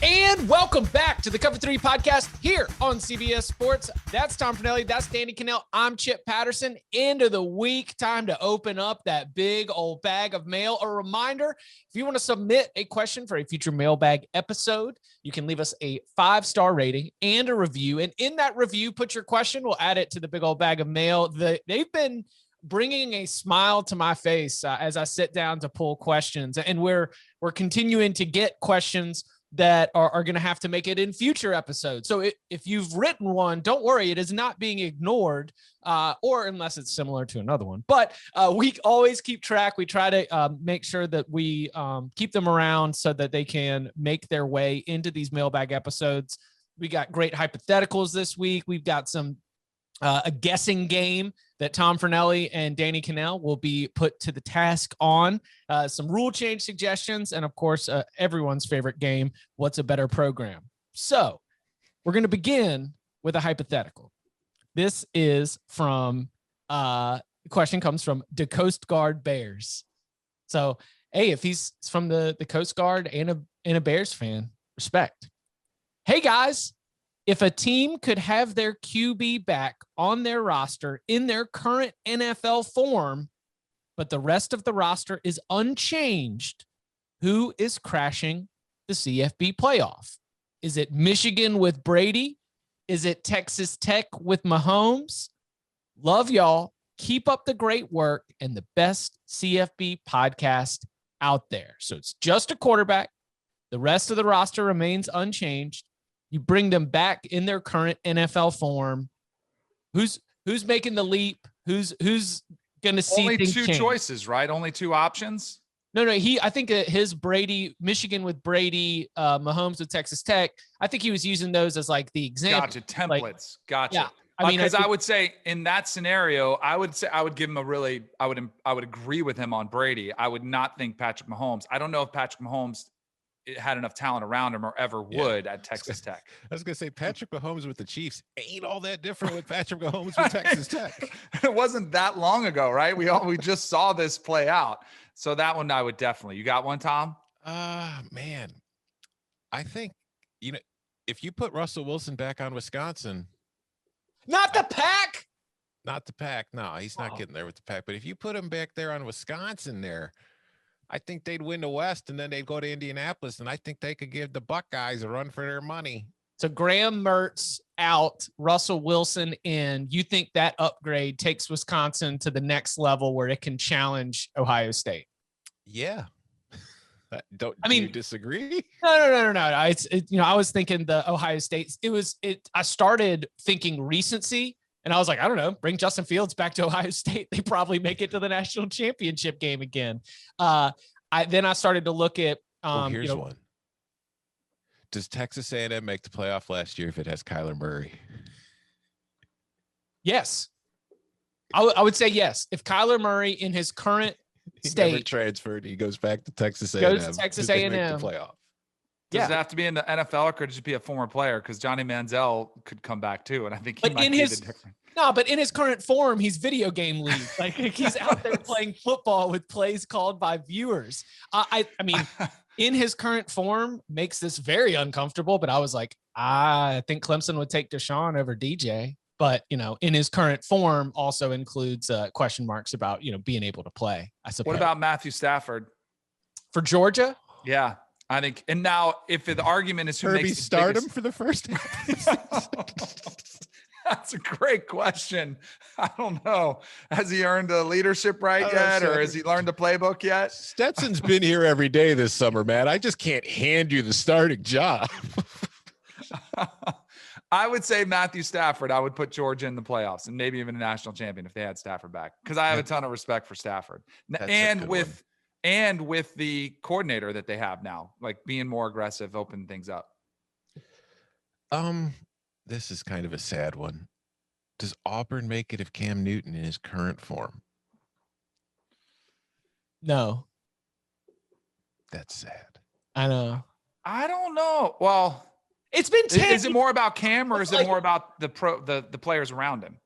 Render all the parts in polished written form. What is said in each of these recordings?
And welcome back to the Cover 3 podcast here on CBS Sports. That's Tom Fornelli. That's Danny Cannell. I'm Chip Patterson. End of the week. Time to open up that big old bag of mail. A reminder, if you want to submit a question for a future mailbag episode, you can leave us a 5-star rating and a review. And in that review, put your question. We'll add it to the big old bag of mail. They've been bringing a smile to my face as I sit down to pull questions. And we're continuing to get questions that are going to have to make it in future episodes. So if you've written one, don't worry, it is not being ignored, or unless it's similar to another one. But we always keep track. We try to make sure that we keep them around so that they can make their way into these mailbag episodes. We got great hypotheticals this week. We've got some a guessing game that Tom Fornelli and Danny Cannell will be put to the task on, some rule change suggestions, and of course, everyone's favorite game, what's a better program? So we're going to begin with a hypothetical. This is from, the question comes from the Coast Guard Bears. So, hey, if he's from the Coast Guard and a Bears fan, respect. Hey, guys. If a team could have their QB back on their roster in their current NFL form, but the rest of the roster is unchanged, who is crashing the CFB playoff? Is it Michigan with Brady? Is it Texas Tech with Mahomes? Love y'all. Keep up the great work and the best CFB podcast out there. So it's just a quarterback. The rest of the roster remains unchanged. You bring them back in their current NFL form. Who's making the leap? Who's going to see only things two change? Choices, right? Only two options. No. I think his Brady, Michigan with Brady, Mahomes with Texas Tech. I think he was using those as like the example. Gotcha. Templates. Gotcha. Yeah. I mean, because I would say in that scenario, I would give him I would agree with him on Brady. I would not think Patrick Mahomes. I don't know if Patrick Mahomes had enough talent around him or ever would at Texas Tech. I was going to say Patrick Mahomes with the Chiefs ain't all that different with Patrick Mahomes with Texas Tech. It wasn't that long ago, right? We just saw this play out. So that one I would definitely. You got one, Tom? Man. I think, if you put Russell Wilson back on Wisconsin. Not the Pack. Not the Pack. No, he's not getting there with the Pack. But if you put him back there on Wisconsin there, I think they'd win the West, and then they'd go to Indianapolis, and I think they could give the Buckeyes a run for their money. So Graham Mertz out, Russell Wilson in. You think that upgrade takes Wisconsin to the next level where it can challenge Ohio State? Yeah. Do you disagree? No. I was thinking the Ohio State. I started thinking recency. And I was like, I don't know, bring Justin Fields back to Ohio State. They probably make it to the national championship game again. I started to look at. Here's one. Does Texas A&M make the playoff last year if it has Kyler Murray? Yes. I would say yes. If Kyler Murray in his current state never transferred, he goes back to Texas A&M. Goes to Texas A&M. Make the playoff. Does it have to be in the NFL or could it just be a former player? Because Johnny Manziel could come back too, and I think he might be the difference. No, but in his current form, he's video game league. Like he's out there playing football with plays called by viewers. I mean, in his current form makes this very uncomfortable. But I was like, I think Clemson would take Deshaun over DJ. But in his current form also includes question marks about being able to play. I suppose. What about Matthew Stafford for Georgia? Yeah. I think, and now if the argument is who Herbie makes start him for the first half. That's a great question. I don't know. Has he earned a leadership right yet, or has he learned the playbook yet? Stetson's been here every day this summer, man. I just can't hand you the starting job. I would say Matthew Stafford. I would put Georgia in the playoffs and maybe even a national champion if they had Stafford back, because I have a ton of respect for Stafford. And with the coordinator that they have now, like being more aggressive, open things up. This is kind of a sad one. Does Auburn make it if Cam Newton in his current form? No. That's sad. I know. I don't know. Well, it's been 10. Is it more about Cam or is it more about the players around him?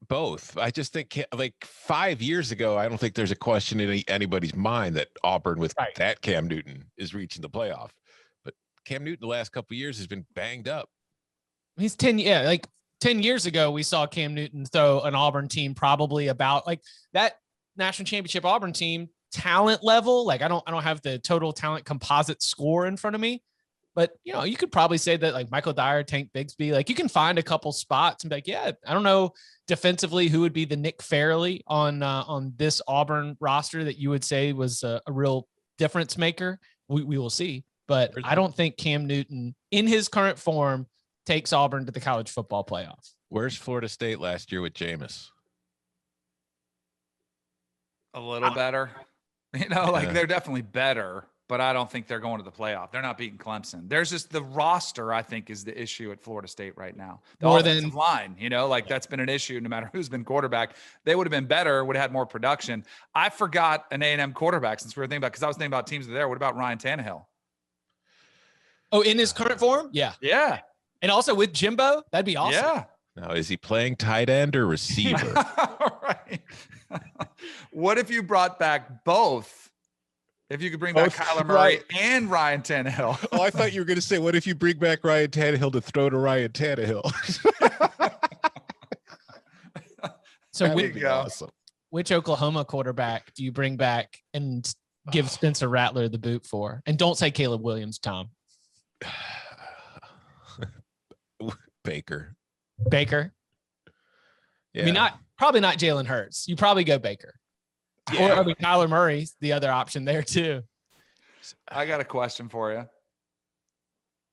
Both. I just think like 5 years ago, I don't think there's a question in anybody's mind that Auburn with that Cam Newton is reaching the playoff. But Cam Newton the last couple of years has been banged up. He's 10. Yeah. Like 10 years ago, we saw Cam Newton throw an Auburn team probably about like that national championship Auburn team talent level. Like I don't have the total talent composite score in front of me, but you could probably say that like Michael Dyer, Tank Bigsby, like you can find a couple spots and be like, yeah, I don't know defensively who would be the Nick Fairley on this Auburn roster that you would say was a real difference maker. We will see, but I don't think Cam Newton in his current form takes Auburn to the college football playoff. Where's Florida State last year with Jameis? A little better. They're definitely better, but I don't think they're going to the playoff. They're not beating Clemson. There's just the roster, I think, is the issue at Florida State right now. The offensive line, that's been an issue no matter who's been quarterback. They would have been better, would have had more production. I forgot an A&M quarterback since we were thinking about, because I was thinking about teams that are there. What about Ryan Tannehill? Oh, in his current form? Yeah. Yeah. And also with Jimbo, that'd be awesome. Yeah. Now, is he playing tight end or receiver? Right. What if you brought back both? If you could bring back Kyler Murray and Ryan Tannehill. Oh, I thought you were going to say, what if you bring back Ryan Tannehill to throw to Ryan Tannehill? So awesome. Which Oklahoma quarterback do you bring back and give Spencer Rattler the boot for? And don't say Caleb Williams, Tom. Baker. Yeah. I mean, probably not Jalen Hurts. You probably go Baker. Yeah. Or Kyler Murray's the other option there too. I got a question for you.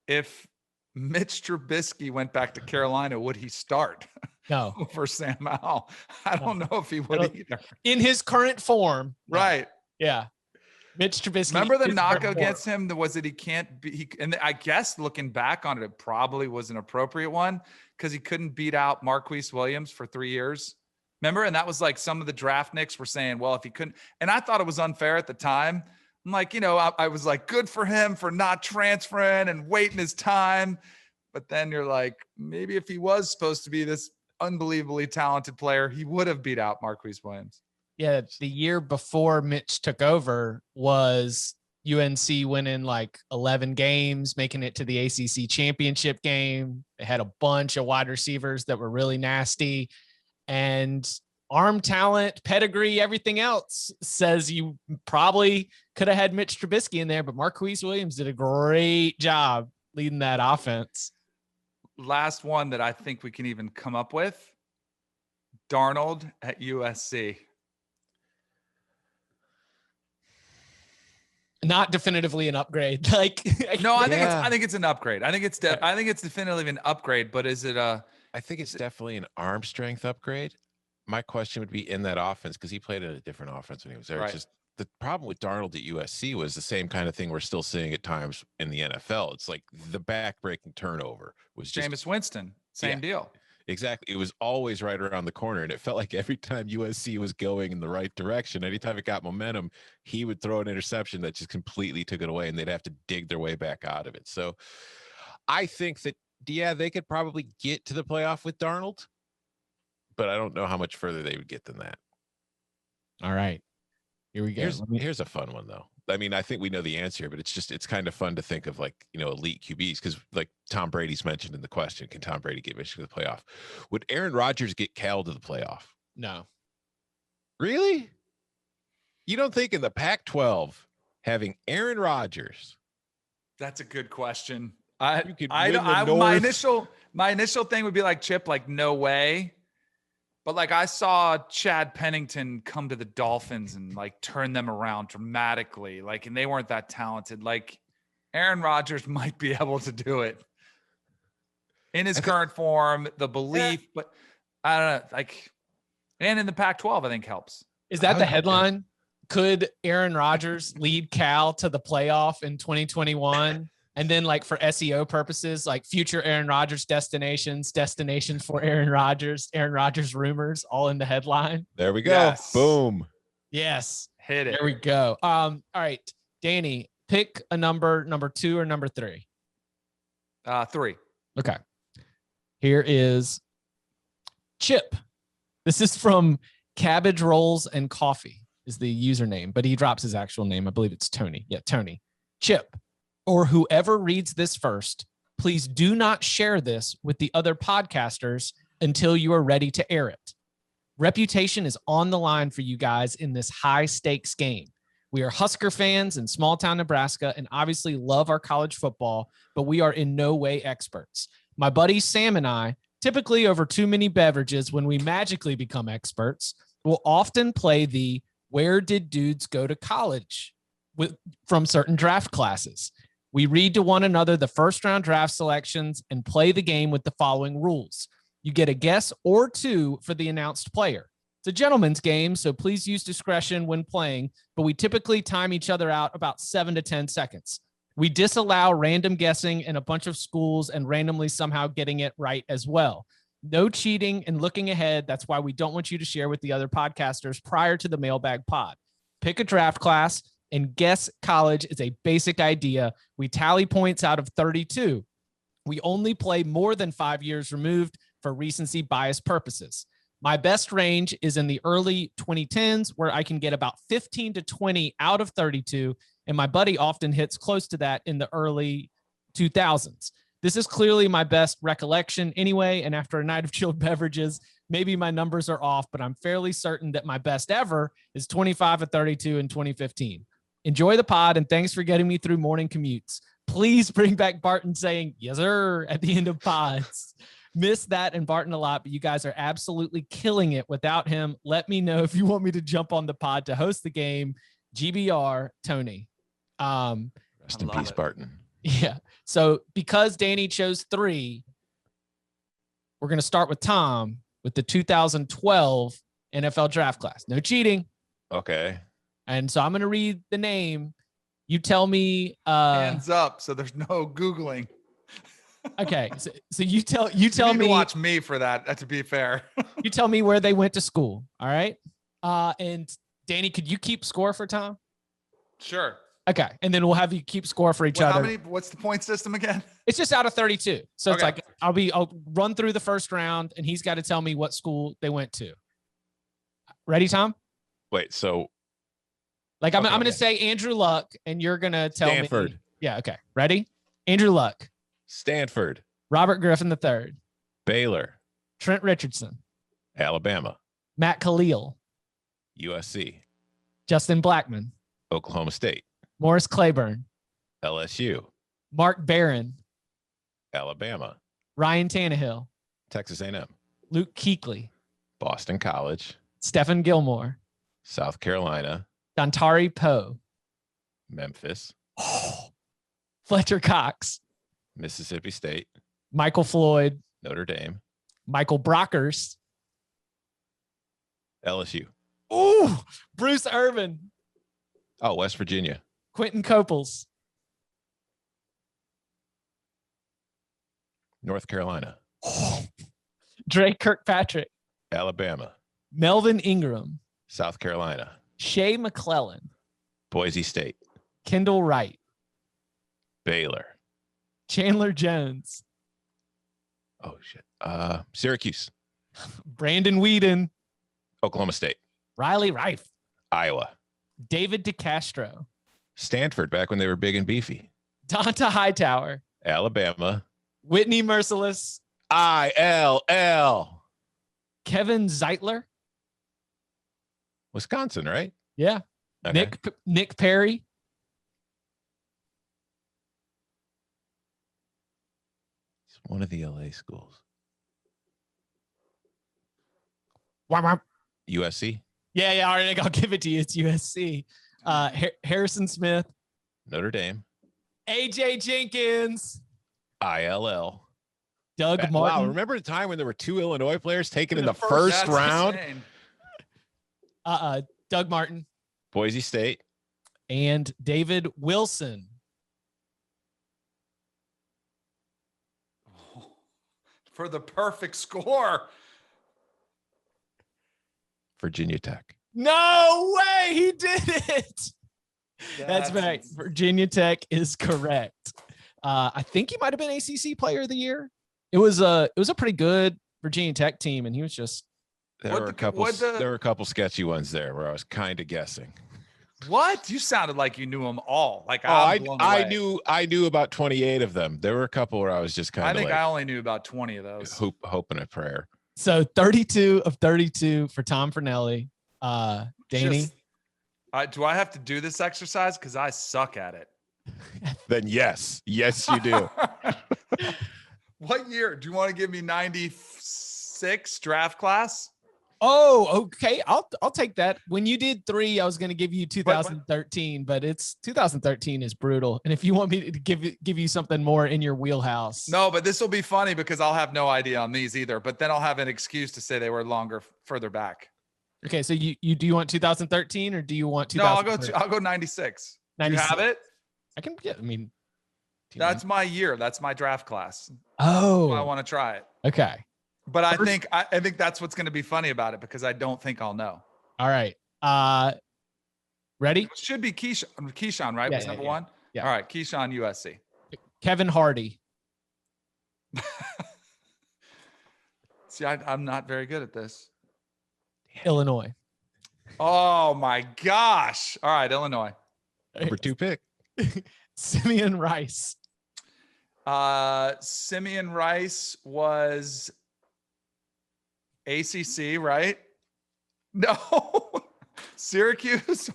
If Mitch Trubisky went back to Carolina, would he start? No. For Sam Howell? I don't know if he would either. In his current form. Right. Yeah. Mitch Trubisky. Remember the knock against him? Was it he can't be? And I guess looking back on it, it probably was an appropriate one because he couldn't beat out Marquise Williams for 3 years. Remember? And that was like some of the draft nicks were saying, well, if he couldn't, and I thought it was unfair at the time. I'm like, I was like, good for him for not transferring and waiting his time. But then you're like, maybe if he was supposed to be this unbelievably talented player, he would have beat out Marquise Williams. Yeah, the year before Mitch took over was UNC winning like 11 games, making it to the ACC championship game. They had a bunch of wide receivers that were really nasty, and arm talent, pedigree, everything else says you probably could have had Mitch Trubisky in there, but Marquise Williams did a great job leading that offense. Last one that I think we can even come up with, Darnold at USC. Not definitively an upgrade. Like, no, I think it's an upgrade. I think it's definitively an upgrade, but is it I think it's definitely an arm strength upgrade. My question would be in that offense, because he played in a different offense when he was there. Right. Just the problem with Darnold at USC was the same kind of thing we're still seeing at times in the NFL. It's like the back-breaking turnover was just Jameis Winston, same deal. Exactly. It was always right around the corner, and it felt like every time USC was going in the right direction, anytime it got momentum, he would throw an interception that just completely took it away, and they'd have to dig their way back out of it. So I think that, they could probably get to the playoff with Darnold, but I don't know how much further they would get than that. All right. Here we go. Here's a fun one, though. I mean, I think we know the answer, but it's kind of fun to think of, like, elite QBs, because like Tom Brady's mentioned in the question, can Tom Brady get Michigan to the playoff? Would Aaron Rodgers get Cal to the playoff? No. Really? You don't think in the Pac-12 having Aaron Rodgers? That's a good question. My initial thing would be like, Chip, like, no way. But like, I saw Chad Pennington come to the Dolphins and like turn them around dramatically. Like, and they weren't that talented. Like, Aaron Rodgers might be able to do it in his current form, the belief, but I don't know. Like, and in the Pac-12, I think helps. Is that the headline? Could Aaron Rodgers lead Cal to the playoff in 2021? And then, like, for SEO purposes, like future Aaron Rodgers destinations for Aaron Rodgers rumors, all in the headline. There we go. Yes. Boom. Yes. Hit it. There we go. All right, Danny, pick a number 2 or number 3. 3. Okay. Here is Chip. This is from Cabbage Rolls and Coffee is the username, but he drops his actual name. I believe it's Tony. Yeah, Tony. Chip. or whoever reads this first, please do not share this with the other podcasters until you are ready to air it. Reputation is on the line for you guys in this high stakes game. We are Husker fans in small town Nebraska and obviously love our college football, but we are in no way experts. My buddy Sam and I, typically over too many beverages when we magically become experts, will often play the where did dudes go to college from certain draft classes. We read to one another the first round draft selections and play the game with the following rules. You get a guess or two for the announced player. It's a gentleman's game, so please use discretion when playing, but we typically time each other out about 7 to 10 seconds. We disallow random guessing in a bunch of schools and randomly somehow getting it right as well. No cheating and looking ahead. That's why we don't want you to share with the other podcasters prior to the Mailbag pod. Pick a draft class and guess college is a basic idea. We tally points out of 32. We only play more than 5 years removed for recency bias purposes. My best range is in the early 2010s, where I can get about 15 to 20 out of 32, and my buddy often hits close to that in the early 2000s. This is clearly my best recollection anyway, and after a night of chilled beverages, maybe my numbers are off, but I'm fairly certain that my best ever is 25 to 32 in 2015. Enjoy the pod, and thanks for getting me through morning commutes. Please bring back Barton saying, yes, sir, at the end of pods. Miss that and Barton a lot, but you guys are absolutely killing it without him. Let me know if you want me to jump on the pod to host the game. GBR, Tony. Rest in peace, Barton. Yeah. So because Danny chose 3, we're going to start with Tom with the 2012 NFL draft class. No cheating. Okay. And so I'm going to read the name. You tell me. Hands up. So there's no Googling. Okay. So you tell you need me. To watch me for that. To be fair. You tell me where they went to school. All right. And Danny, could you keep score for Tom? Sure. Okay. And then we'll have you keep score for each other. What's the point system again? It's just out of 32. So okay. It's like, I'll run through the first round and he's got to tell me what school they went to. Ready, Tom? Wait, so. Like I'm going to say Andrew Luck and you're going to tell Stanford. me. Yeah. Okay. Ready? Andrew Luck. Stanford. Robert Griffin III. Baylor. Trent Richardson. Alabama. Matt Khalil. USC. Justin Blackman. Oklahoma State. Morris Claiborne. LSU. Mark Barron. Alabama. Ryan Tannehill. Texas A&M. Luke Kuechly. Boston College. Stephen Gilmore. South Carolina. Dontari Poe. Memphis. Fletcher Cox. Mississippi State. Michael Floyd. Notre Dame. Michael Brockers. LSU. Ooh, Bruce Irvin. Oh, West Virginia. Quentin Copels. North Carolina. Drake Kirkpatrick. Alabama. Melvin Ingram. South Carolina. Shea McClellan. Boise State. Kendall Wright. Baylor. Chandler Jones. Oh, shit. Syracuse. Brandon Whedon. Oklahoma State. Riley Rife. Iowa. David DeCastro. Stanford, back when they were big and beefy. Donta Hightower. Alabama. Whitney Merciless. ILL. Kevin Zeitler. Wisconsin, right? Yeah. Okay. Nick Perry. It's one of the LA schools. USC. Yeah. All right, I'll give it to you. It's USC. Harrison Smith. Notre Dame. AJ Jenkins. ILL. Doug Martin. Wow, remember the time when there were 2 Illinois players taken in the first round? Doug Martin. Boise State. And David Wilson. For the perfect score. Virginia Tech. No way, he did it. That's right. Virginia Tech is correct. I think he might have been ACC Player of the Year. It was a pretty good Virginia Tech team, and he was just. There were a couple sketchy ones there where I was kind of guessing. What? You sounded like you knew them all. Like I knew about 28 of them. There were a couple where I was just kind of I only knew about 20 of those. Hope and a prayer. So 32 of 32 for Tom Fernelli. Danny. Do I have to do this exercise? Because I suck at it. Then yes, you do. What year? Do you want to give me 96 draft class? Oh, okay. I'll take that. When you did 3, I was going to give you 2013, but it's 2013 is brutal. And if you want me to give you something more in your wheelhouse. No, but this will be funny because I'll have no idea on these either, but then I'll have an excuse to say they were further back. Okay. So you do you want 2013 or do you want 2013? No, I'll go 96. 96. You have it? I can get, that's my year. That's my draft class. Oh, I want to try it. Okay. But I think that's what's going to be funny about it because I don't think I'll know. All right. Ready? It should be Keyshawn, right? Yeah, was number 1? Yeah. All right. Keyshawn, USC. Kevin Hardy. See, I'm not very good at this. Illinois. Oh my gosh. All right. Illinois. Number 2 pick. Simeon Rice. Simeon Rice was ACC, right? No. Syracuse.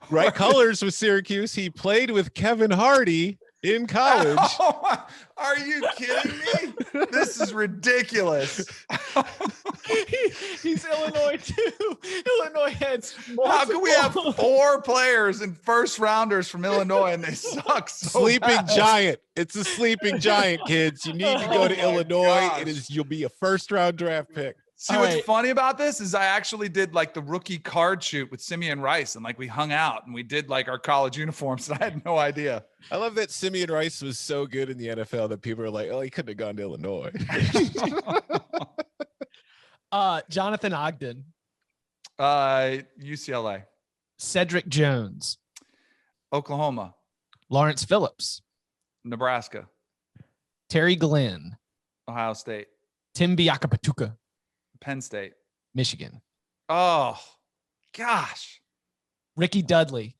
Right colors with Syracuse. He played with Kevin Hardy in college. Oh, are you kidding me? This is ridiculous. He's Illinois too. Illinois heads. How can we have 4 players and first rounders from Illinois and they suck so Sleeping bad? giant. It's a sleeping giant, kids. You need to go to Illinois. Gosh. You'll be a first-round draft pick. See, what's funny about this is I actually did like the rookie card shoot with Simeon Rice and like we hung out and we did like our college uniforms and I had no idea. I love that Simeon Rice was so good in the NFL that people are like, oh, he couldn't have gone to Illinois. Jonathan Ogden. UCLA. Cedric Jones. Oklahoma. Lawrence Phillips. Nebraska. Terry Glenn. Ohio State. Tim Biakapatuka. Penn State. Michigan. Oh, gosh. Ricky Dudley.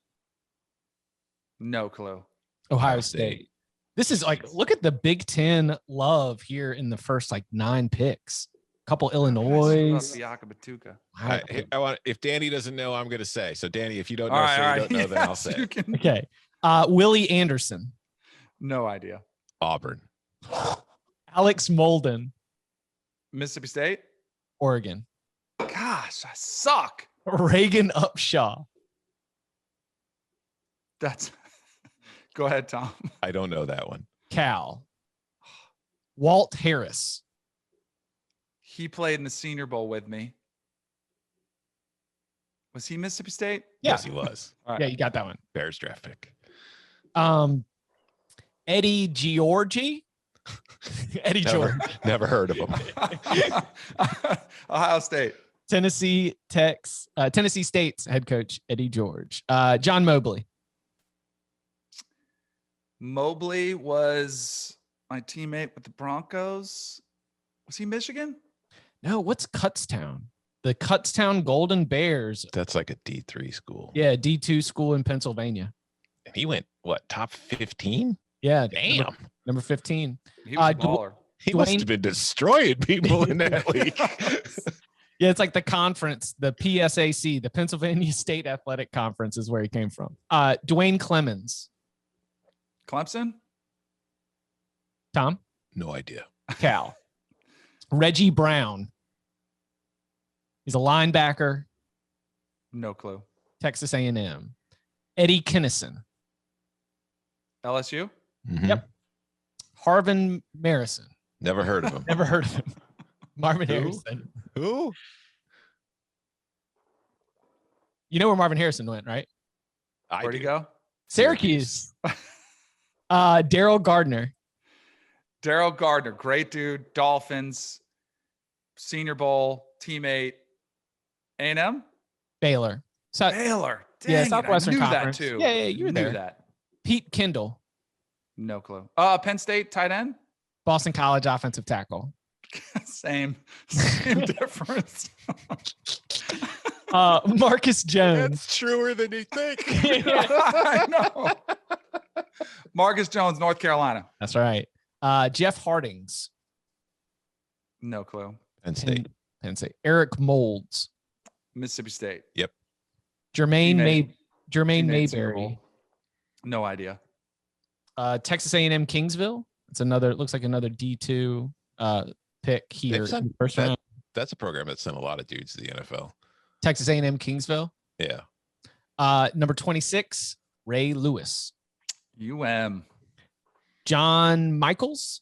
No clue. Ohio State. This is like, look at the Big Ten love here in the first like 9 picks. Couple Illinois. I want, if Danny doesn't know, I'm going to say. So Danny, if you don't know, you don't know, then I'll say. Okay. Willie Anderson. No idea. Auburn. Alex Molden. Mississippi State. Oregon. Gosh, I suck. Reagan Upshaw. That's go ahead, Tom. I don't know that one. Cal. Walt Harris. He played in the Senior Bowl with me. Was he Mississippi State? Yeah. Yes, he was. Right. Yeah, you got that one. Bears draft pick. Eddie Georgie. Eddie George. Never heard of him. Ohio State. Tennessee State's head coach, Eddie George. John Mobley. Mobley was my teammate with the Broncos. Was he Michigan? No, what's Kutztown? The Kutztown Golden Bears. That's like a D3 school. Yeah, D2 school in Pennsylvania. And he went, what, top 15? Yeah. Damn. Number 15. He was a baller. He must have been destroying people in that league. Yeah, it's like the conference, the PSAC, the Pennsylvania State Athletic Conference is where he came from. Dwayne Clemens. Clemson? Tom? No idea. Cal. Reggie Brown. He's a linebacker. No clue. Texas A&M. Eddie Kinnison. LSU? Mm-hmm. Yep. Harvin Marison. Never heard of him. Never heard of him. Marvin Who? Harrison. Who? You know where Marvin Harrison went, right? Where'd he go? Syracuse. Daryl Gardner. Daryl Gardner, great dude. Dolphins, Senior Bowl, teammate. A&M? Baylor. Baylor. Dang Yeah, it, Southwestern I knew Conference. that too. Yeah, you were there. Knew that. Pete Kendall. No clue. Penn State tight end? Boston College offensive tackle. Same difference. Marcus Jones. That's truer than you think. I know. Marcus Jones, North Carolina. That's right. Jeff Hardings. No clue. Penn State. Penn State. Eric Molds. Mississippi State. Yep. Jermaine Super Mayberry. Bowl. No idea. Texas A&M Kingsville. It's another. It looks like another D2 pick here. First round. That's a program that sent a lot of dudes to the NFL. Texas A&M Kingsville. Yeah. Number 26, Ray Lewis. John Michaels.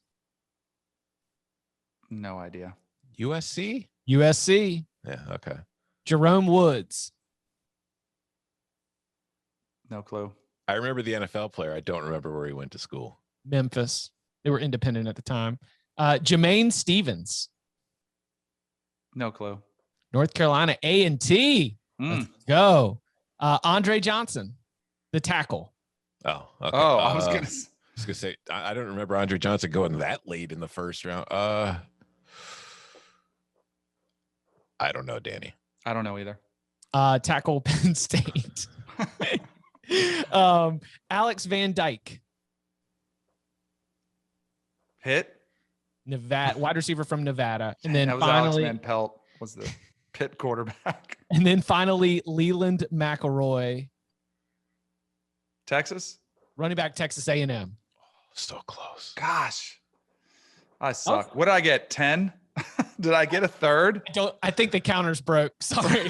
No idea. USC. Yeah. Okay. Jerome Woods. No clue. I remember the NFL player. I don't remember where he went to school. Memphis. They were independent at the time. Jermaine Stevens. No clue. North Carolina A&T. Let's go. Andre Johnson, the tackle. Oh, okay. Oh, I was gonna say I don't remember Andre Johnson going that late in the first round. I don't know, Danny. I don't know either. Tackle Penn State. Alex Van Dyke. Pitt. Nevada, wide receiver from Nevada. And then that was finally Alex Van Pelt was the Pitt quarterback. And then finally Leland McElroy. Texas. Running back, Texas A&M. So close. Gosh. I suck. What did I get? 10? Did I get a third? I think the counter's broke. Sorry.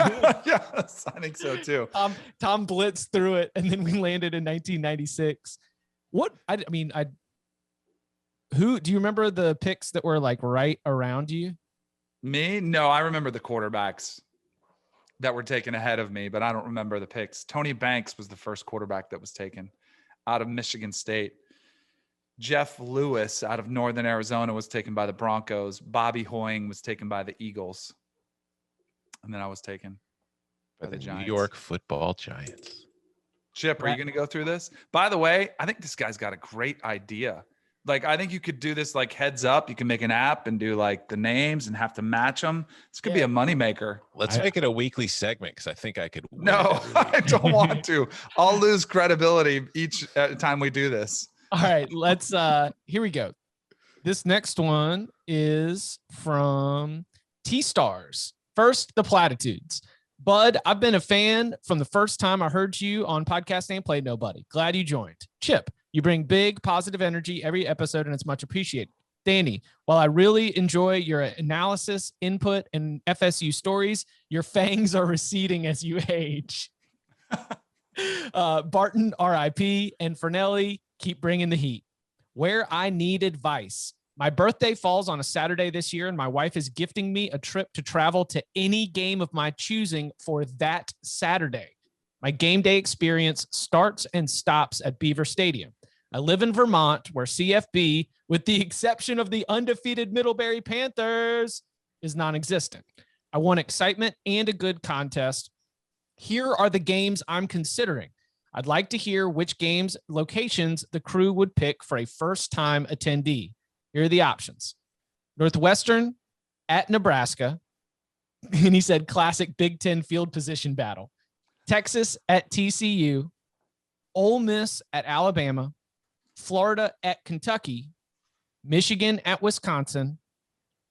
Yes, I think so too. Tom blitzed through it, and then we landed in 1996. Who do you remember the picks that were like right around you? Me? No, I remember the quarterbacks that were taken ahead of me, but I don't remember the picks. Tony Banks was the first quarterback that was taken out of Michigan State. Jeff Lewis out of Northern Arizona was taken by the Broncos. Bobby Hoying was taken by the Eagles. And then I was taken by the Giants. New York Football Giants. Chip, are you going to go through this? By the way, I think this guy's got a great idea. Like, I think you could do this like heads up. You can make an app and do like the names and have to match them. This could be a moneymaker. Let's make it a weekly segment because I think I could. No, I don't want to. I'll lose credibility each time we do this. All right, let's here we go. This next one is from T-Stars. First, the platitudes. Bud, I've been a fan from the first time I heard you on Podcast and Play Nobody. Glad you joined. Chip, you bring big positive energy every episode and it's much appreciated. Danny, while I really enjoy your analysis, input, and FSU stories, your fangs are receding as you age. Barton, RIP, and Fernelli, keep bringing the heat. Where I need advice. My birthday falls on a Saturday this year, and my wife is gifting me a trip to travel to any game of my choosing for that Saturday. My game day experience starts and stops at Beaver Stadium. I live in Vermont, where CFB, with the exception of the undefeated Middlebury Panthers, is non-existent. I want excitement and a good contest. Here are the games I'm considering. I'd like to hear which games locations the crew would pick for a first-time attendee. Here are the options. Northwestern at Nebraska. And he said classic Big Ten field position battle. Texas at TCU. Ole Miss at Alabama. Florida at Kentucky. Michigan at Wisconsin.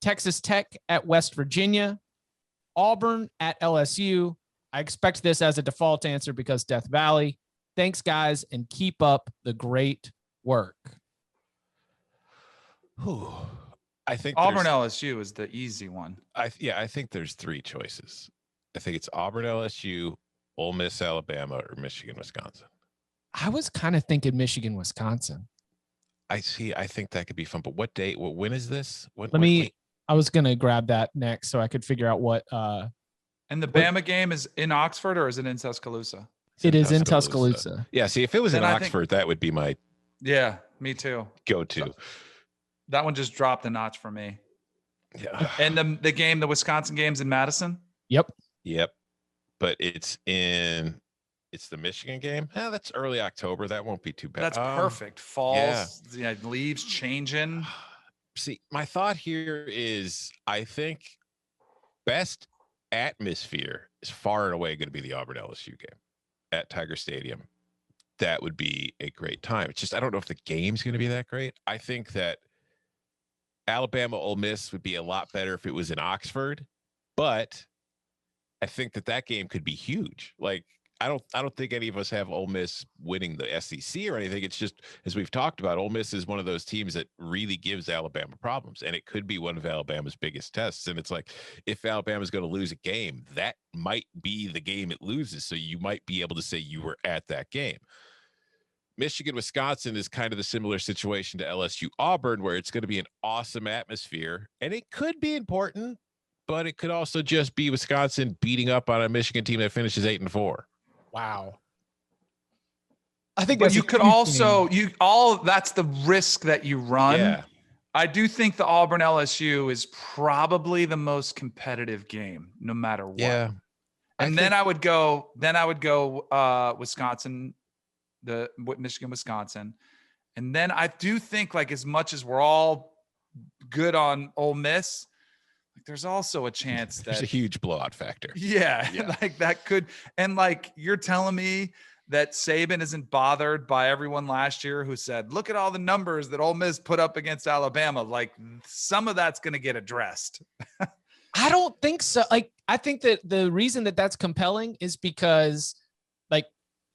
Texas Tech at West Virginia. Auburn at LSU. I expect this as a default answer because Death Valley. Thanks, guys, and keep up the great work. I think Auburn LSU is the easy one. I think there's three choices. I think it's Auburn LSU, Ole Miss Alabama, or Michigan Wisconsin. I was kind of thinking Michigan Wisconsin. I think that could be fun. But what date? When is this? I was gonna grab that next so I could figure out what. And the Bama game is in Oxford or is it in Tuscaloosa? It is in Tuscaloosa. Yeah. See, if it was Then in I Oxford, that would be my. Yeah, me too. Go-to. That one just dropped a notch for me. Yeah. And the Wisconsin game's in Madison. Yep. But it's the Michigan game. That's early October. That won't be too bad. That's perfect. Falls, leaves changing. See, my thought here is I think best atmosphere is far and away going to be the Auburn LSU game at Tiger Stadium. That would be a great time. It's just, I don't know if the game's going to be that great. I think that Alabama Ole Miss would be a lot better if it was in Oxford, but I think that game could be huge. Like, I don't think any of us have Ole Miss winning the SEC or anything. It's just, as we've talked about, Ole Miss is one of those teams that really gives Alabama problems, and it could be one of Alabama's biggest tests. And it's like, if Alabama's going to lose a game, that might be the game it loses. So you might be able to say you were at that game. Michigan, Wisconsin is kind of the similar situation to LSU Auburn, where it's going to be an awesome atmosphere, and it could be important, but it could also just be Wisconsin beating up on a Michigan team that finishes 8-4. Wow. I think but you could also that's the risk that you run. Yeah. I do think the Auburn LSU is probably the most competitive game, no matter what. Yeah. And then I would go Wisconsin, Michigan, Wisconsin. And then I do think, like, as much as we're all good on Ole Miss, like, there's also a chance that there's a huge blowout factor. Yeah. Like that could, and like, you're telling me that Saban isn't bothered by everyone last year who said, look at all the numbers that Ole Miss put up against Alabama. Like, some of that's going to get addressed. I don't think so. Like, I think that the reason that that's compelling is because, like,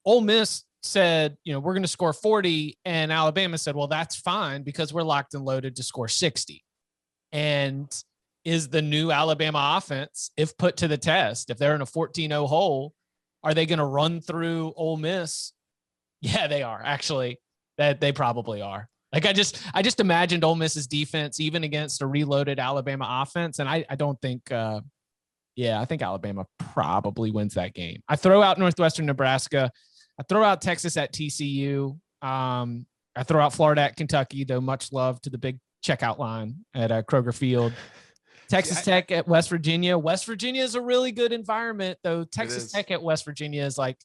Ole Miss said, we're going to score 40, and Alabama said, well, that's fine because we're locked and loaded to score 60. And is the new Alabama offense, if put to the test, if they're in a 14-0 hole, are they going to run through Ole Miss? Yeah, they are, actually. That they probably are. Like, I just imagined Ole Miss's defense even against a reloaded Alabama offense, and I don't think I think Alabama probably wins that game. I throw out Northwestern Nebraska. I throw out Texas at TCU. I throw out Florida at Kentucky, though much love to the big checkout line at Kroger Field. Texas Tech at West Virginia. West Virginia is a really good environment, though. Texas Tech at West Virginia is like,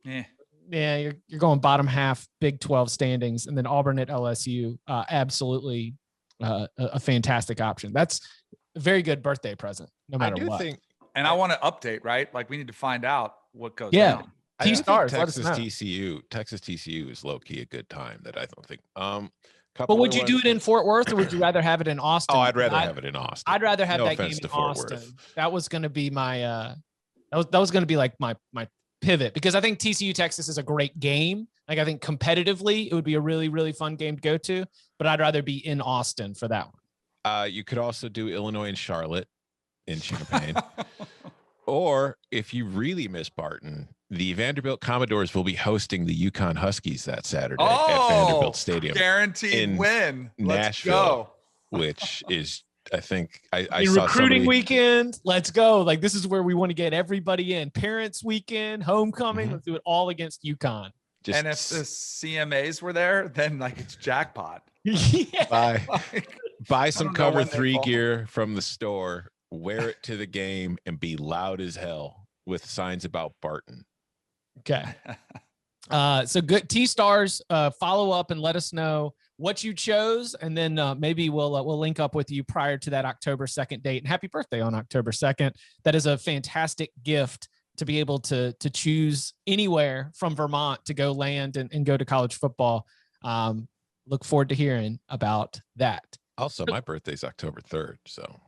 you're going bottom half Big 12 standings, and then Auburn at LSU, absolutely a fantastic option. That's a very good birthday present, no matter what. And I want to update, right? Like, we need to find out what goes down. T-Stars, Texas TCU is low key a good time. That I don't think. But would you do it in Fort Worth, or would you rather have it in Austin? Oh, I'd rather have it in Austin. I'd rather have that game in Austin. That was going to be my that was going to be like my pivot, because I think TCU Texas is a great game. Like, I think competitively it would be a really, really fun game to go to, but I'd rather be in Austin for that one. You could also do Illinois and Charlotte in Champaign. Or if you really miss Barton, the Vanderbilt Commodores will be hosting the UConn Huskies that Saturday at Vanderbilt Stadium. Guaranteed win. Nashville, Let's go. Which is, I think, I saw recruiting weekend. Let's go. Like, this is where we want to get everybody in. Parents weekend, homecoming. Mm-hmm. Let's do it all against UConn. And if the CMAs were there, then, like, it's jackpot. Yeah. Buy some Cover 3 gear from the store, wear it to the game, and be loud as hell with signs about Barton. Okay. So good. T-Stars, follow up and let us know what you chose, and then maybe we'll link up with you prior to that October 2nd date. And happy birthday on October 2nd. That is a fantastic gift to be able to choose anywhere from Vermont to go land and go to college football. Look forward to hearing about that. Also, my birthday's October 3rd, so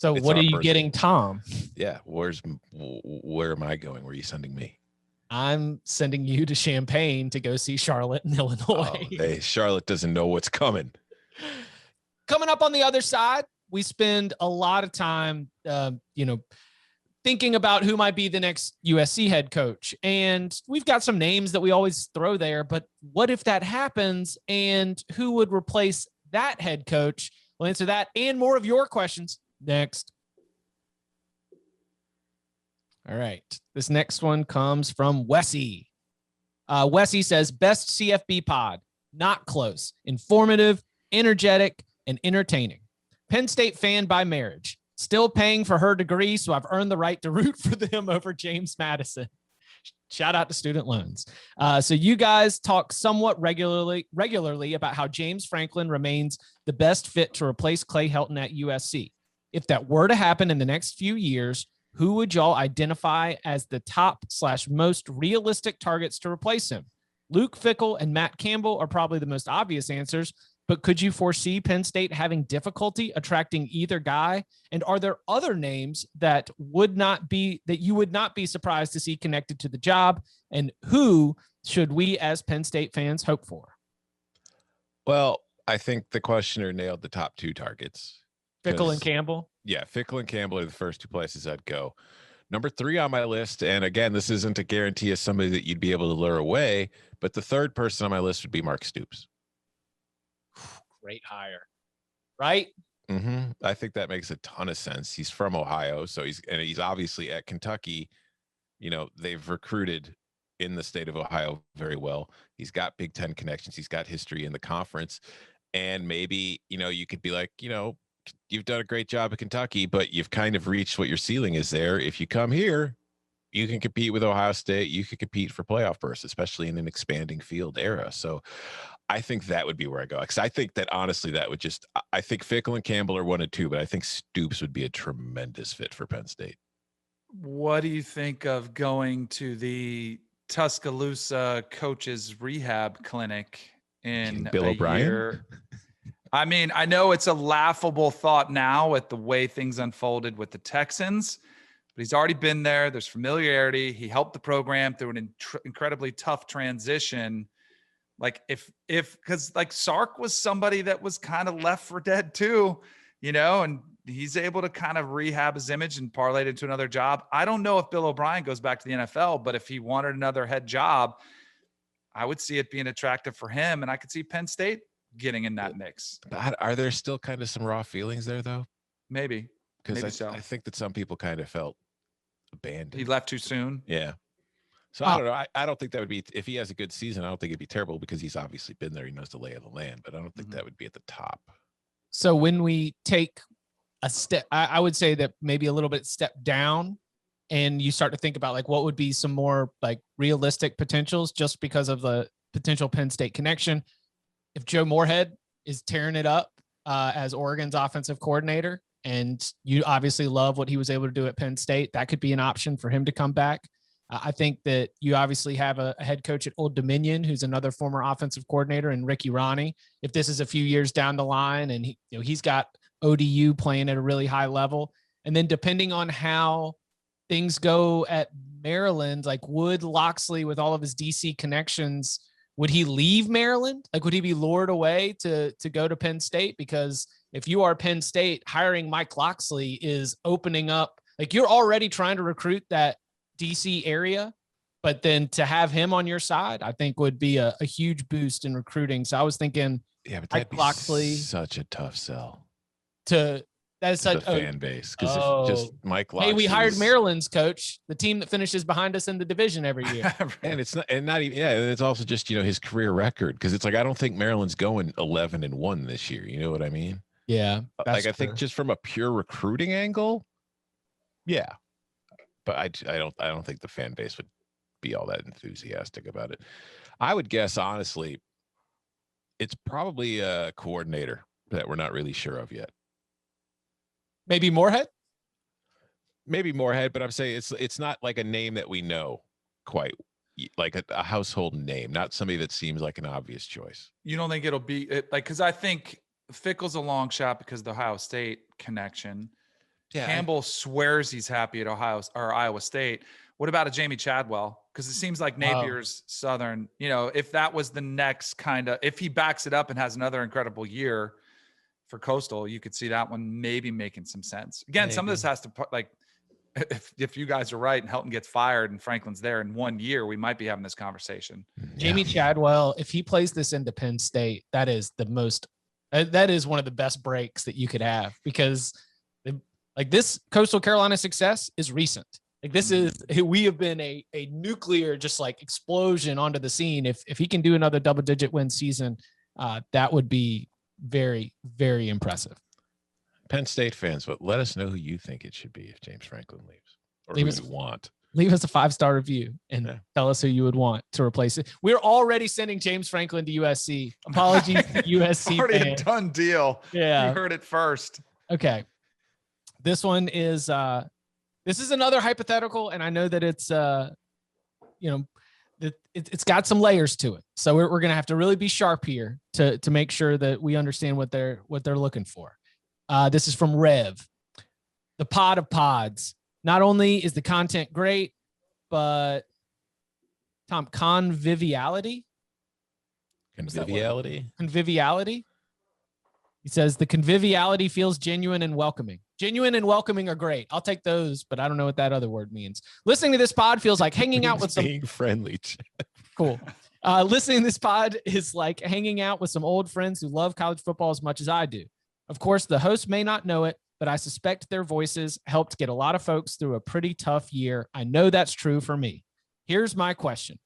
what are you getting, Tom? Yeah, where am I going? Where are you sending me? I'm sending you to Champaign to go see Charlotte in Illinois. Hey, Charlotte doesn't know what's coming. Coming up on the other side, we spend a lot of time, thinking about who might be the next USC head coach. And we've got some names that we always throw there, but what if that happens, and who would replace that head coach? We'll answer that and more of your questions next. All right. This next one comes from Wessie. Wessie says, best CFB pod, not close, informative, energetic, and entertaining. Penn State fan by marriage, still paying for her degree, so I've earned the right to root for them over James Madison. Shout out to student loans. So you guys talk somewhat regularly about how James Franklin remains the best fit to replace Clay Helton at USC. If that were to happen in the next few years, who would y'all identify as the top/most realistic targets to replace him? Luke Fickell and Matt Campbell are probably the most obvious answers, but could you foresee Penn State having difficulty attracting either guy? And are there other names that you would not be surprised to see connected to the job? And who should we as Penn State fans hope for? Well, I think the questioner nailed the top two targets. Fickell and Campbell? Yeah, Fickell and Campbell are the first two places I'd go. Number 3 on my list, and again, this isn't a guarantee as somebody that you'd be able to lure away, but the third person on my list would be Mark Stoops. Great hire, right? Mm-hmm. I think that makes a ton of sense. He's from Ohio, so he's obviously at Kentucky. You know, they've recruited in the state of Ohio very well. He's got Big Ten connections. He's got history in the conference, and maybe, you know, you could be like, you know, you've done a great job at Kentucky, but you've kind of reached what your ceiling is there. If you come here, you can compete with Ohio State. You could compete for playoff berths, especially in an expanding field era. So I think that would be where I go. Because I think that honestly, that would just, I think Fickell and Campbell are 1 and 2, but I think Stoops would be a tremendous fit for Penn State. What do you think of going to the Tuscaloosa coaches rehab clinic in Bill O'Brien? Year? I mean, I know it's a laughable thought now with the way things unfolded with the Texans, but he's already been there. There's familiarity. He helped the program through an incredibly tough transition. Like because like Sark was somebody that was kind of left for dead too, you know, and he's able to kind of rehab his image and parlay it into another job. I don't know if Bill O'Brien goes back to the NFL, but if he wanted another head job, I would see it being attractive for him. And I could see Penn State getting in that mix. But are there still kind of some raw feelings there though? Maybe. Because I think that some people kind of felt abandoned. He left too soon. Yeah. So I don't know. I don't think that would be, if he has a good season, I don't think it'd be terrible because he's obviously been there. He knows the lay of the land, but I don't think that would be at the top. So when we take a step, I would say that maybe a little bit step down and you start to think about like what would be some more like realistic potentials just because of the potential Penn State connection. If Joe Moorhead is tearing it up as Oregon's offensive coordinator, and you obviously love what he was able to do at Penn State, that could be an option for him to come back. I think that you obviously have a head coach at Old Dominion, who's another former offensive coordinator, and Ricky Ronnie. If this is a few years down the line and he's got ODU playing at a really high level, and then depending on how things go at Maryland, like would Loxley, with all of his DC connections, would he leave Maryland? Like, would he be lured away to go to Penn State? Because if you are Penn State, hiring Mike Loxley is opening up, like you're already trying to recruit that DC area, but then to have him on your side, I think would be a huge boost in recruiting. So I was thinking, yeah, but that'd be Loxley, such a tough sell to that's such a fan base. Because if just Mike Loxley, hey, we hired Maryland's coach, the team that finishes behind us in the division every year. And it's not even, yeah, and it's also just, his career record. Because it's like, I don't think Maryland's going 11-1 this year. You know what I mean? Yeah. Like, I think just from a pure recruiting angle, yeah. But I don't think the fan base would be all that enthusiastic about it. I would guess, honestly, it's probably a coordinator that we're not really sure of yet. Maybe Moorhead, but I'm saying it's not like a name that we know quite, like a household name, not somebody that seems like an obvious choice. You don't think it'll be like, because I think Fickell's a long shot because of the Ohio State connection. Yeah, Campbell swears he's happy at Iowa State. What about a Jamie Chadwell? Because it seems like Napier's Southern, if that was the next if he backs it up and has another incredible year for Coastal, you could see that one maybe making some sense. Again, some of this has to if you guys are right and Helton gets fired and Franklin's there in 1 year, we might be having this conversation. Yeah. Jamie Chadwell, if he plays this into Penn State, that is one of the best breaks that you could have, because like this Coastal Carolina success is recent. Like this is, we have been a nuclear, just like explosion onto the scene. If he can do another double-digit win season, that would be very, very impressive. Penn State fans, but let us know who you think it should be if James Franklin leaves, or who you want. Leave us a 5-star review and tell us who you would want to replace it. We're already sending James Franklin to USC. Apologies to USC already fans. A done deal. Yeah. You heard it first. Okay. This one is This is another hypothetical, and I know that it's it's got some layers to it. So we're going to have to really be sharp here to make sure that we understand what they're looking for. This is from Rev, the pod of pods. Not only is the content great, but Tom, conviviality. Conviviality. He says the conviviality feels genuine and welcoming. Genuine and welcoming are great. I'll take those, but I don't know what that other word means. Listening to this pod feels like hanging out with some being friendly. Cool. Listening to this pod is like hanging out with some old friends who love college football as much as I do. Of course, the host may not know it, but I suspect their voices helped get a lot of folks through a pretty tough year. I know that's true for me. Here's my question.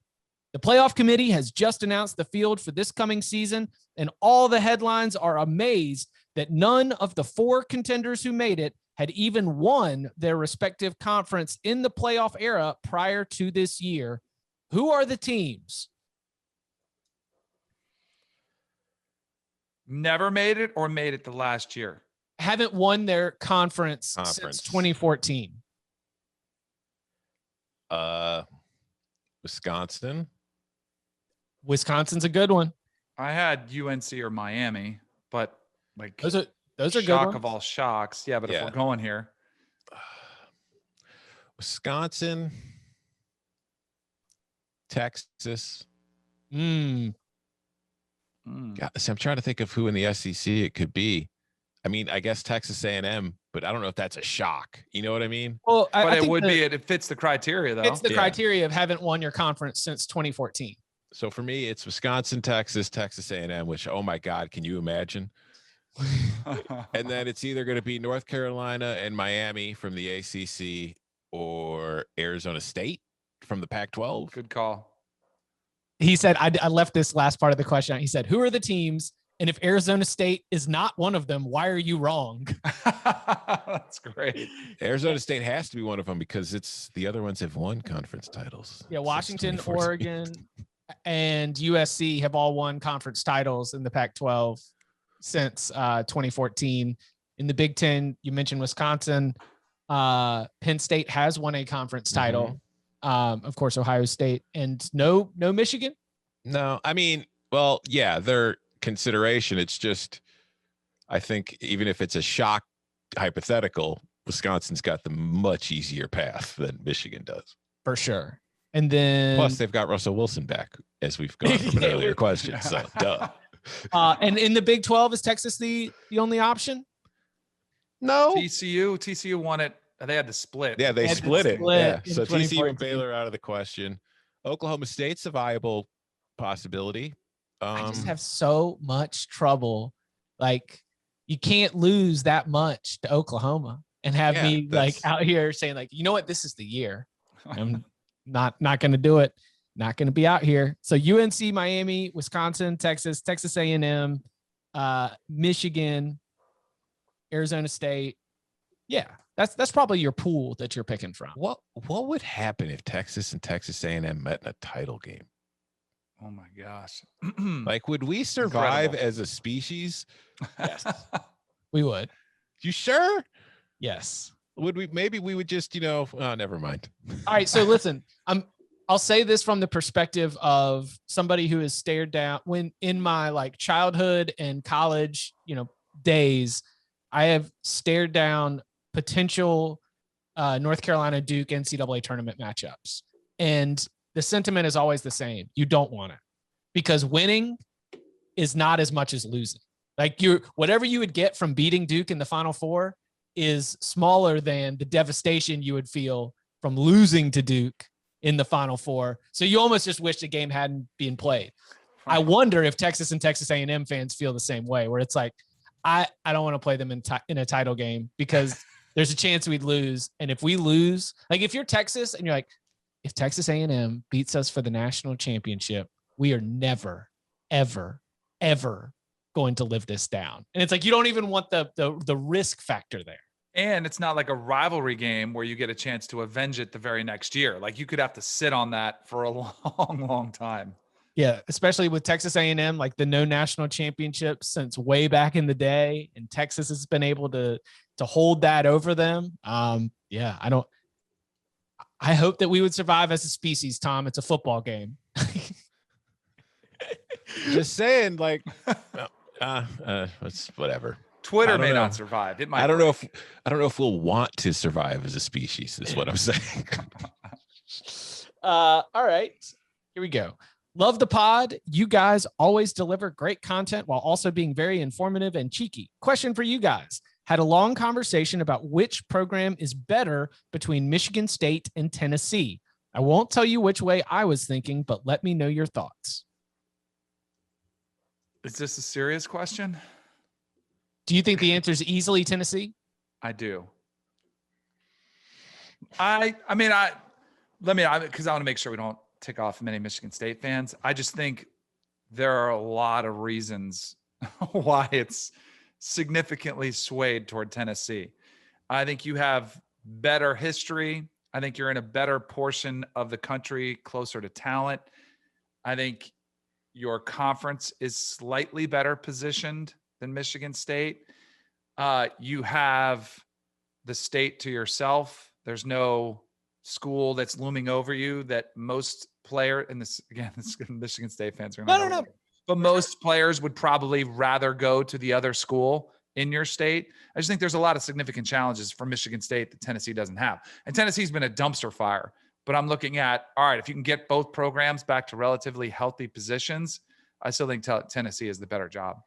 The playoff committee has just announced the field for this coming season, and all the headlines are amazed that none of the 4 contenders who made it had even won their respective conference in the playoff era prior to this year. Who are the teams? Never made it or made it the last year? Haven't won their conference. Since 2014. Wisconsin's a good one. I had UNC or Miami, but like those are good shock ones. of all shocks. Yeah, but if we're going here, Wisconsin, Texas. Mm. God, see, I'm trying to think of who in the SEC it could be. I mean, I guess Texas A&M, but I don't know if that's a shock. You know what I mean? Well, but it would be. It fits the criteria, though. It's the criteria of haven't won your conference since 2014. So for me, it's Wisconsin, Texas, Texas A&M, which, oh my God, can you imagine? And then it's either going to be North Carolina and Miami from the ACC or Arizona State from the Pac-12. Good call. He said, I left this last part of the question out. He said, who are the teams? And if Arizona State is not one of them, why are you wrong? That's great. Arizona State has to be one of them because it's the other ones have won conference titles. Yeah, Washington, Oregon, and USC have all won conference titles in the Pac-12 since 2014. In the Big Ten, you mentioned Wisconsin. Penn State has won a conference title. Of course, Ohio State, and no Michigan. No, I mean, well, yeah, they're consideration. It's just, I think even if it's a shock hypothetical, Wisconsin's got the much easier path than Michigan does. For sure. And then plus they've got Russell Wilson back, as we've gone from an earlier question. So duh. And in the Big 12, is Texas the only option? No. TCU won it. They had to split. Yeah, they split it. Yeah. So TCU and 2014. Baylor out of the question. Oklahoma State's a viable possibility. I just have so much trouble. Like, you can't lose that much to Oklahoma and have me like out here saying like, you know what, this is the year. I'm not going to do it. Not going to be out here. So UNC, Miami, Wisconsin, Texas A&M, Michigan, Arizona State. Yeah, that's probably your pool that you're picking from. What would happen if Texas and Texas A&M met in a title game? Oh my gosh. Like, would we survive as a species? Yes, we would. You sure? Yes. Would we? Maybe we would just, never mind. All right. So listen, I'll say this from the perspective of somebody who has stared down when in my like childhood and college, days, I have stared down potential North Carolina Duke NCAA tournament matchups. And the sentiment is always the same. You don't want it because winning is not as much as losing. Like whatever you would get from beating Duke in the Final Four is smaller than the devastation you would feel from losing to Duke in the Final Four. So you almost just wish the game hadn't been played. I wonder if Texas and Texas A&M fans feel the same way, where it's like, I don't want to play them in a title game because there's a chance we'd lose. And if we lose, like if you're Texas and you're like, if Texas A&M beats us for the national championship, we are never, ever, ever going to live this down. And it's like, you don't even want the risk factor there. And it's not like a rivalry game where you get a chance to avenge it the very next year. Like you could have to sit on that for a long, long time. Yeah, especially with Texas A&M, like the no national championship since way back in the day, and Texas has been able to hold that over them. Yeah, I hope that we would survive as a species, Tom. It's a football game. Just saying, like, it's whatever. Twitter may not survive. It might. I don't know if we'll want to survive as a species. Is what I'm saying. All right, here we go. Love the pod. You guys always deliver great content while also being very informative and cheeky. Question for you guys. Had a long conversation about which program is better between Michigan State and Tennessee. I won't tell you which way I was thinking, but let me know your thoughts. Is this a serious question? Do you think the answer is easily Tennessee? I do. Because I want to make sure we don't tick off many Michigan State fans. I just think there are a lot of reasons why it's significantly swayed toward Tennessee. I think you have better history. I think you're in a better portion of the country, closer to talent. I think your conference is slightly better positioned than Michigan State. You have the state to yourself. There's no school that's looming over you that most this Michigan State fans are no. But most players would probably rather go to the other school in your state. I just think there's a lot of significant challenges for Michigan State that Tennessee doesn't have. And Tennessee's been a dumpster fire. But I'm looking at, all right, if you can get both programs back to relatively healthy positions, I still think Tennessee is the better job.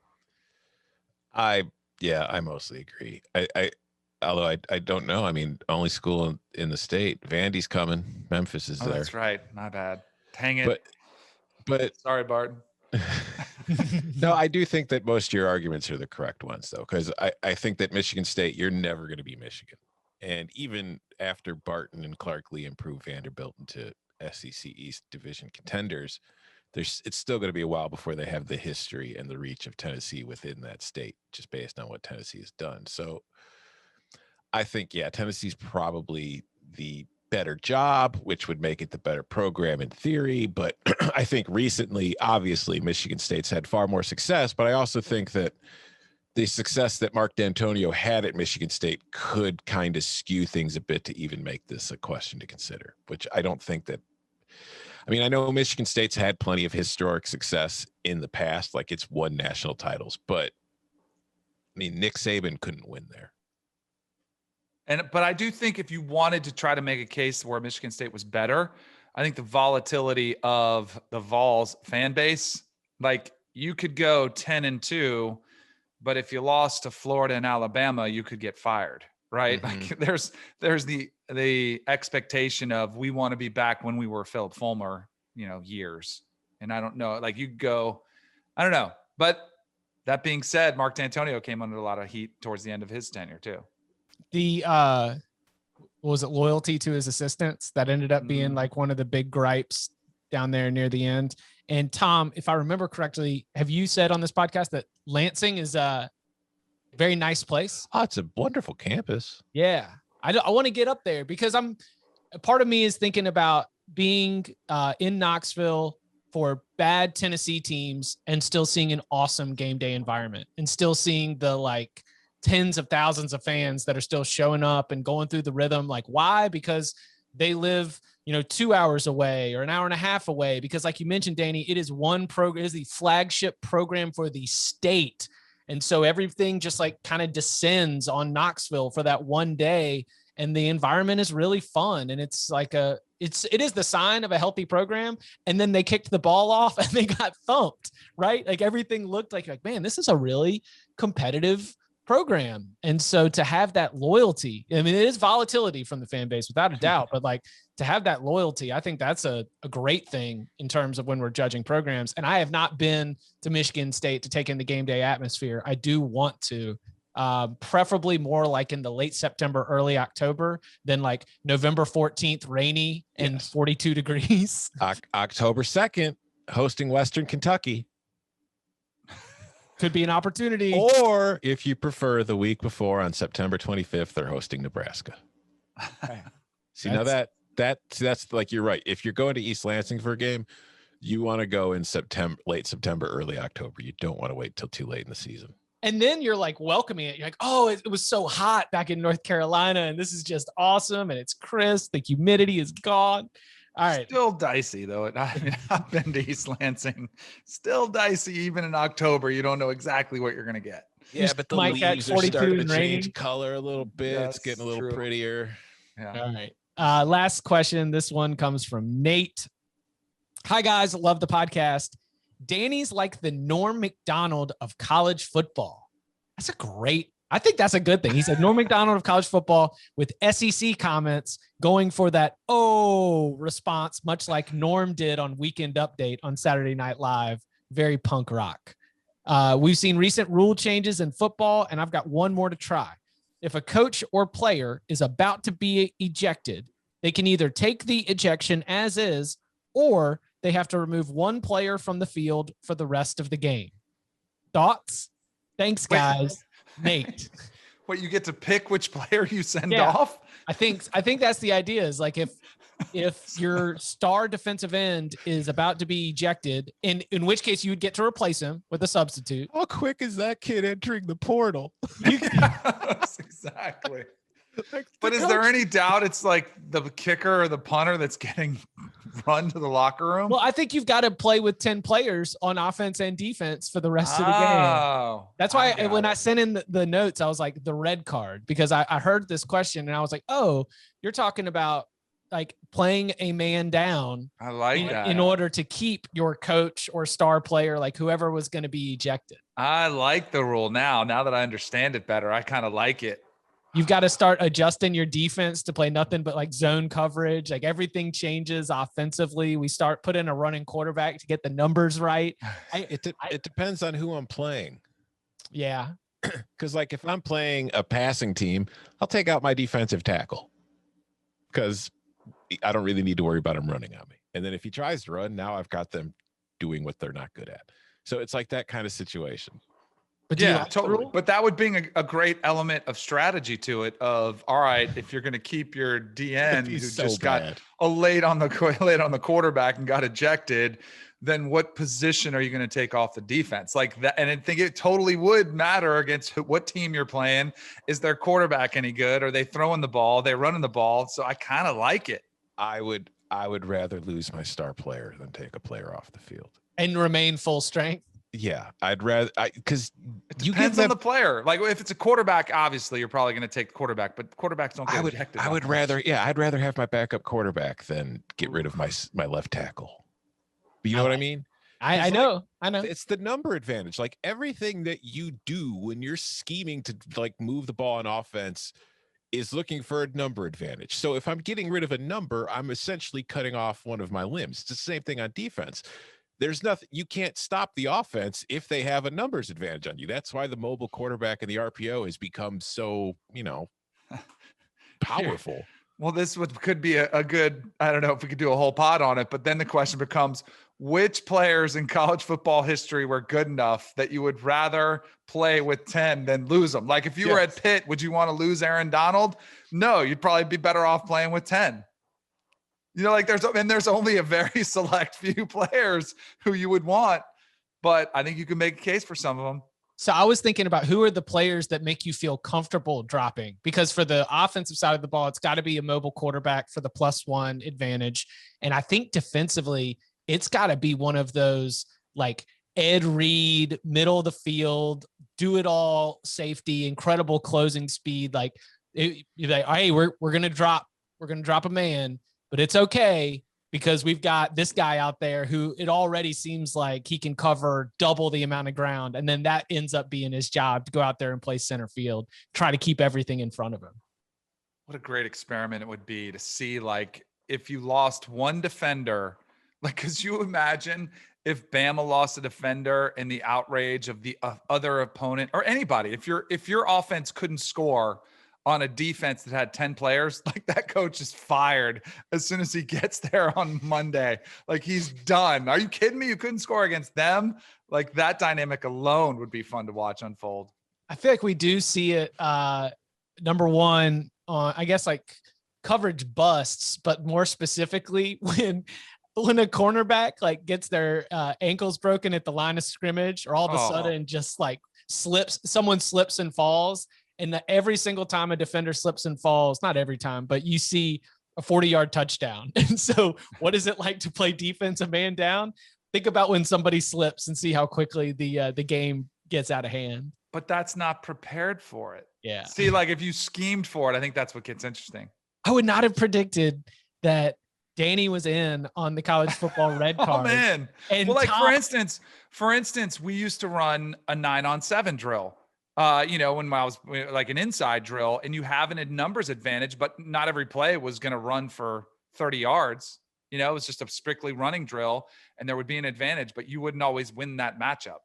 I mostly agree. Although I don't know. I mean, only school in the state. Vandy's coming. Memphis is there. That's right. My bad. Dang it. But sorry, Barton. No, I do think that most of your arguments are the correct ones, though, because I think that Michigan State, you're never going to be Michigan. And even after Barton and Clark Lee improve Vanderbilt into SEC East Division contenders, it's still going to be a while before they have the history and the reach of Tennessee within that state, just based on what Tennessee has done. So I think, Tennessee's probably the better job, which would make it the better program in theory. But I think recently, obviously, Michigan State's had far more success. But I also think that the success that Mark D'Antonio had at Michigan State could kind of skew things a bit to even make this a question to consider, which I don't think that. I mean, I know Michigan State's had plenty of historic success in the past, like it's won national titles, but I mean, Nick Saban couldn't win there. But I do think if you wanted to try to make a case where Michigan State was better, I think the volatility of the Vols fan base, like you could go 10-2, but if you lost to Florida and Alabama, you could get fired, right? Mm-hmm. Like there's the expectation of we want to be back when we were Philip Fulmer, years. And I don't know, like you go, I don't know. But that being said, Mark D'Antonio came under a lot of heat towards the end of his tenure too. The was it loyalty to his assistants that ended up being like one of the big gripes down there near the end. And Tom, if I remember correctly, have you said on this podcast that Lansing is a very nice place? Oh, it's a wonderful campus. Yeah. I want to get up there because part of me is thinking about being in Knoxville for bad Tennessee teams and still seeing an awesome game day environment and still seeing the like tens of thousands of fans that are still showing up and going through the rhythm. Like why? Because they live, 2 hours away or an hour and a half away. Because like you mentioned, Danny, it is one program, it is the flagship program for the state. And so everything just like kind of descends on Knoxville for that one day. And the environment is really fun. And it's like it is the sign of a healthy program. And then they kicked the ball off and they got thumped, right? Like everything looked like, man, this is a really competitive program. And so to have that loyalty, I mean, it is volatility from the fan base without a doubt, but like to have that loyalty, I think that's a great thing in terms of when we're judging programs. And I have not been to Michigan State to take in the game day atmosphere. I do want to, preferably more like in the late September, early October than like November 14th, rainy and 42 degrees. October 2nd, hosting Western Kentucky. Could be an opportunity. Or if you prefer, the week before on September 25th, they're hosting Nebraska. See, now that's like, you're right. If you're going to East Lansing for a game, you want to go in late September, early October. You don't want to wait till too late in the season. And then you're like welcoming it. You're like, oh, it was so hot back in North Carolina, and this is just awesome, and it's crisp. The humidity is gone. All right. Still dicey though. I mean, I've been to East Lansing. Still dicey even in October. You don't know exactly what you're gonna get. Yeah, but the leaves are starting to change color a little bit. It's getting a little prettier. Yeah. All right. Last question. This one comes from Nate. Hi guys, love the podcast. Danny's like the Norm Macdonald of college football. I think that's a good thing. He said Norm Macdonald of college football with SEC comments going for that response, much like Norm did on Weekend Update on Saturday Night Live. Very punk rock. We've seen recent rule changes in football, and I've got one more to try. If a coach or player is about to be ejected, they can either take the ejection as is, or they have to remove one player from the field for the rest of the game. Thoughts? Thanks, guys. Nate. What, you get to pick which player you send off? I think that's the idea, is like if your star defensive end is about to be ejected, in which case you would get to replace him with a substitute. How quick is that kid entering the portal? Exactly. But is there any doubt it's like the kicker or the punter that's getting run to the locker room? Well, I think you've got to play with 10 players on offense and defense for the rest of the game. That's why when I sent in the notes, I was like the red card, because I heard this question and I was like, oh, you're talking about like playing a man down. I like that. In order to keep your coach or star player, like whoever was going to be ejected. I like the rule now that I understand it better. I kind of like it. You've got to start adjusting your defense to play nothing but like zone coverage. Like everything changes offensively. We start putting a running quarterback to get the numbers right. It depends on who I'm playing. Yeah. Because like if I'm playing a passing team, I'll take out my defensive tackle because I don't really need to worry about him running on me. And then if he tries to run, now I've got them doing what they're not good at. So it's like that kind of situation. But yeah, totally. But that would bring a great element of strategy to it. Of all right, if you're going to keep your DN who just got laid on the quarterback and got ejected, then what position are you going to take off the defense like that? And I think it totally would matter against what team you're playing. Is their quarterback any good? Are they throwing the ball? Are they running the ball? So I kind of like it. I would rather lose my star player than take a player off the field and remain full strength. Yeah, I'd rather because it depends on the player. Like if it's a quarterback, obviously you're probably going to take the quarterback, but quarterbacks don't get ejected. I'd rather have my backup quarterback than get rid of my left tackle. But you know what I mean? I know. It's the number advantage. Like everything that you do when you're scheming to like move the ball on offense is looking for a number advantage. So if I'm getting rid of a number, I'm essentially cutting off one of my limbs. It's the same thing on defense. There's nothing, you can't stop the offense if they have a numbers advantage on you. That's why the mobile quarterback and the RPO has become so, powerful. Well, this could be a good, I don't know if we could do a whole pod on it, but then the question becomes, which players in college football history were good enough that you would rather play with 10 than lose them? Like if you were at Pitt, would you want to lose Aaron Donald? No, you'd probably be better off playing with 10. Like there's only a very select few players who you would want, but I think you can make a case for some of them. So I was thinking about who are the players that make you feel comfortable dropping, because for the offensive side of the ball, it's got to be a mobile quarterback for the +1 advantage. And I think defensively, it's got to be one of those like Ed Reed, middle of the field, do it all safety, incredible closing speed. Like, you're like, hey, we're going to drop a man, but it's okay because we've got this guy out there who it already seems like he can cover double the amount of ground. And then that ends up being his job to go out there and play center field, try to keep everything in front of him. What a great experiment it would be to see, like, if you lost one defender, like, could you imagine if Bama lost a defender in the outrage of the other opponent or anybody? If your offense couldn't score on a defense that had 10 players, like that coach is fired as soon as he gets there on Monday. Like he's done. Are you kidding me? You couldn't score against them? Like that dynamic alone would be fun to watch unfold. I feel like we do see it. Number one, I guess like coverage busts, but more specifically when a cornerback like gets their ankles broken at the line of scrimmage, or all of a sudden just like someone slips and falls, and every single time a defender slips and falls, not every time, but you see a 40-yard touchdown. And so what is it like to play defense a man down? Think about when somebody slips and see how quickly the game gets out of hand. But that's not prepared for it. Yeah. See, like if you schemed for it, I think that's what gets interesting. I would not have predicted that Danny was in on the college football red card. Oh man. And well, like for instance, we used to run a 9-on-7 drill. When I was like an inside drill, and you have a numbers advantage, but not every play was going to run for 30 yards. It was just a strictly running drill, and there would be an advantage, but you wouldn't always win that matchup.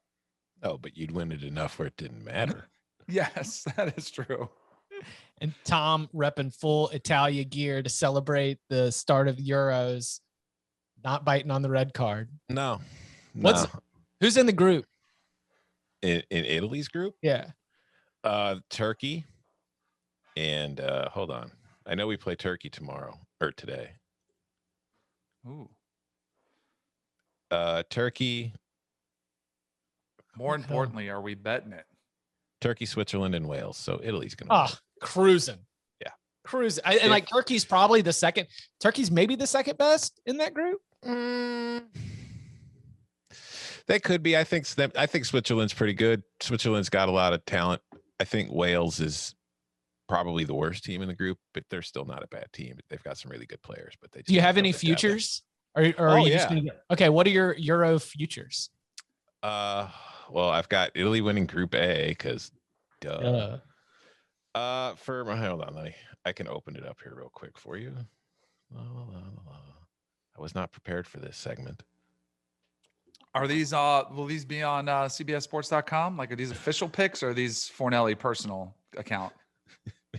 Oh, but you'd win it enough where it didn't matter. Yes, that is true. And Tom repping full Italia gear to celebrate the start of Euros, not biting on the red card. No. Who's in the group? In Italy's group? Yeah. Turkey. And hold on. I know we play Turkey tomorrow or today. Ooh. Turkey. More importantly, are we betting it? Turkey, Switzerland, and Wales. So Italy's going to cruising. Yeah. Cruising. And like Turkey's probably the second. Turkey's maybe the second best in that group. They could be. I think Switzerland's pretty good. Switzerland's got a lot of talent. I think Wales is probably the worst team in the group, but they're still not a bad team. They've got some really good players. But they. Do you have any futures? Or are you just okay? What are your Euro futures? Well, I've got Italy winning Group A because, hold on, I can open it up here real quick for you. I was not prepared for this segment. Are these will these be on CBSSports.com? Like, are these official picks or are these Fornelli personal account?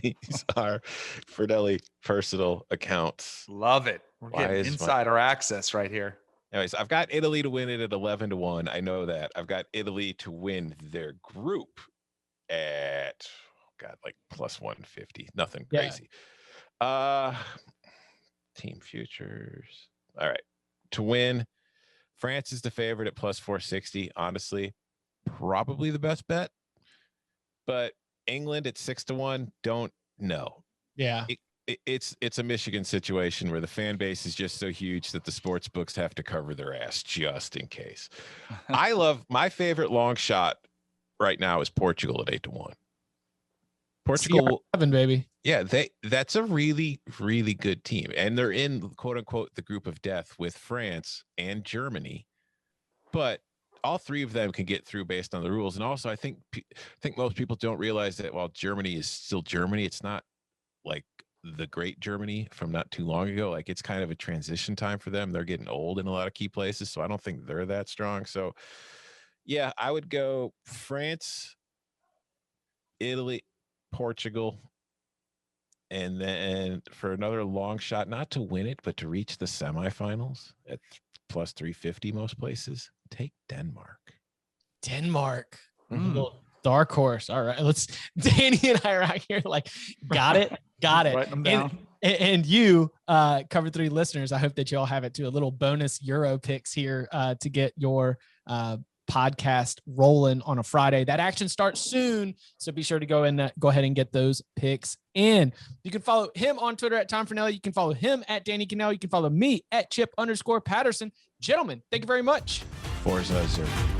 These are Fornelli personal accounts. Love it. We're getting insider access right here. Anyways, I've got Italy to win it at 11-1. I know that. I've got Italy to win their group at like plus 150. Nothing crazy. Team futures. All right. To win, France is the favorite at plus 460. Honestly, probably the best bet. But England at 6-1, don't know. Yeah. It's a Michigan situation where the fan base is just so huge that the sports books have to cover their ass just in case. I love my favorite long shot right now is Portugal at 8-1. Portugal, CR7, baby. Yeah, that's a really, really good team, and they're in quote unquote the group of death with France and Germany, but all three of them can get through based on the rules. And also, I think most people don't realize that while Germany is still Germany, it's not like the great Germany from not too long ago. Like, it's kind of a transition time for them. They're getting old in a lot of key places, so I don't think they're that strong. So yeah, I would go France, Italy, Portugal, and then for another long shot, not to win it, but to reach the semifinals at plus 350 most places, take Denmark. Little dark horse. All right, Danny and I are out here like, got it. Write them down. And you, Cover 3 listeners, I hope that you all have it too. A little bonus Euro picks here to get your podcast rolling on a Friday. That action starts soon, so be sure to go ahead and get those picks in. You can follow him on Twitter at Tom Fornelli. You can follow him at Danny Cannell. You can follow me at Chip_Patterson. Gentlemen, thank you very much. Forza Zerg.